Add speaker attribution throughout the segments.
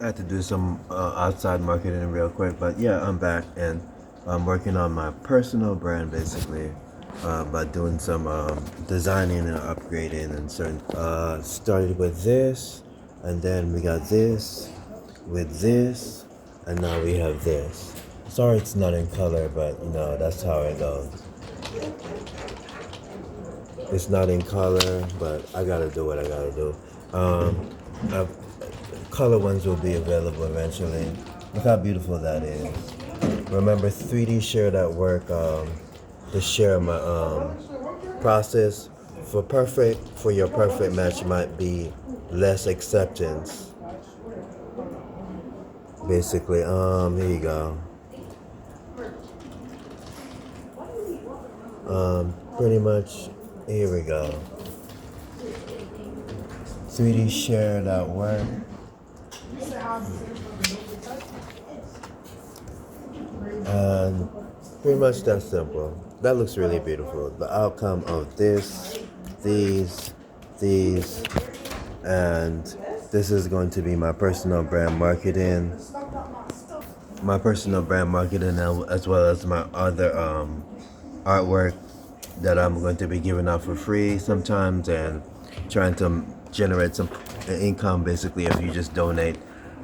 Speaker 1: I had to do some outside marketing real quick, but yeah, I'm back and I'm working on my personal brand basically by doing some designing and upgrading and certain. Started with this, and then we got this, with this, and now we have this. Sorry, it's not in color, but that's how it goes. It's not in color, but I gotta do what I gotta do. Uh, Color ones will be available eventually. Look how beautiful that is. Remember, 3D shared at work. To share my process for your perfect match might be less acceptance. Basically, here you go. Pretty much, here we go. 3D shared at work. And pretty much that simple. That looks really beautiful. The outcome of these, and this is going to be my personal brand marketing. My personal brand marketing, as well as my other artwork that I'm going to be giving out for free sometimes, and trying to generate some income basically if you just donate.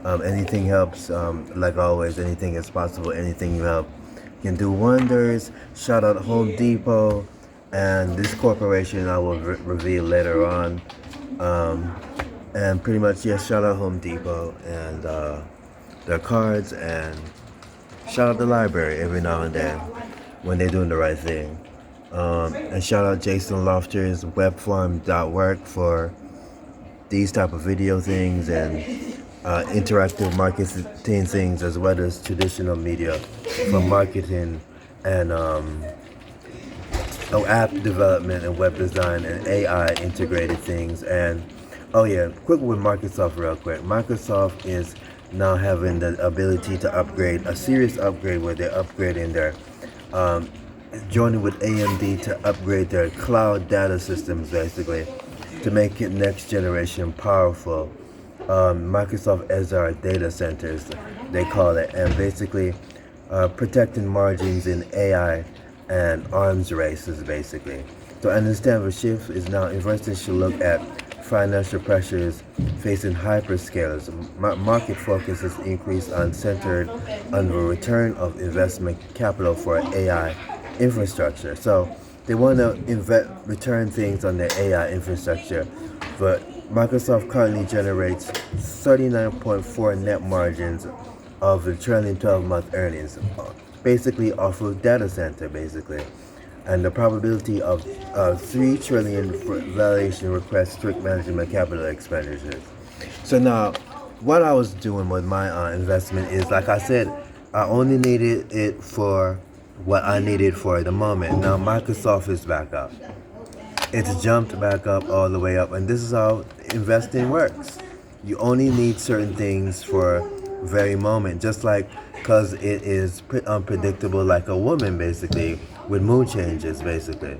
Speaker 1: Anything helps. Like always, anything is possible. Anything you help can do wonders. Shout out Home Depot and this corporation I will reveal later on. And pretty much, yes, shout out Home Depot and their cards, and shout out the library every now and then when they're doing the right thing. And shout out Jason Lofter's webfarm.work for these type of video things and interactive marketing things, as well as traditional media for marketing and app development and web design and AI integrated things. And oh yeah, quick with Microsoft real quick. Microsoft is now having the ability to upgrade, a serious upgrade where they're upgrading their joining with AMD to upgrade their cloud data systems basically to make it next generation powerful. Microsoft Azure data centers, they call it, and basically protecting margins in AI and arms races basically. To understand the shift is now investors should look at financial pressures facing hyperscalers. Market focus is increased on centered on the return of investment capital for AI infrastructure. So they want to return things on their AI infrastructure, but Microsoft currently generates 39.4 net margins of the trailing 12-month earnings, basically off of data center, basically. And the probability of 3 trillion valuation requests strict management capital expenditures. So now, what I was doing with my investment is, like I said, I only needed it for what I needed for the moment. Now Microsoft is back up. It's jumped back up all the way up, and this is how investing works. You only need certain things for very moment, just like because it is unpredictable, like a woman basically with mood changes basically.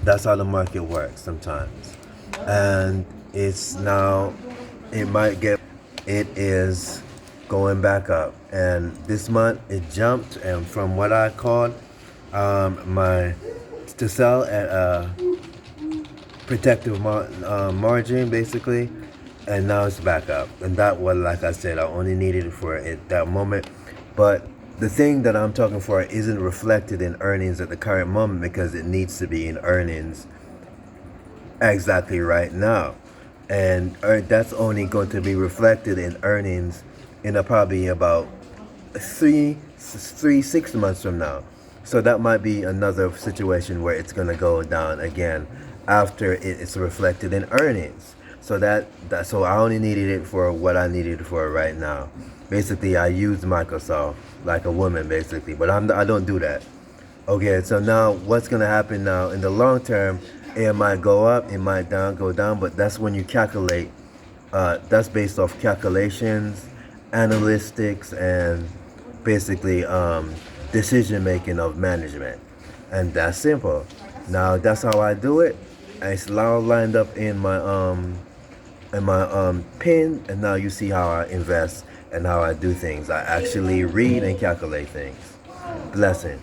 Speaker 1: That's how the market works sometimes, and it's now it might get it is going back up, and this month it jumped, and from what I called my to sell at a protective margin basically, and now it's back up, and that was, like I said, I only needed it for it that moment. But the thing that I'm talking for isn't reflected in earnings at the current moment because it needs to be in earnings exactly right now, and that's only going to be reflected in earnings in probably about 6 months from now. So that might be another situation where it's going to go down again after it's reflected in earnings. So so I only needed it for what I needed it for right now. Basically, I use Microsoft like a woman, basically, but I don't do that. Okay, so now what's gonna happen now in the long term? It might go up, it might go down, but that's when you calculate. That's based off calculations, analytics, and basically decision making of management, and that's simple. Now that's how I do it. And it's all lined up in my in my pen, and now you see how I invest and how I do things. I actually read and calculate things. Blessings.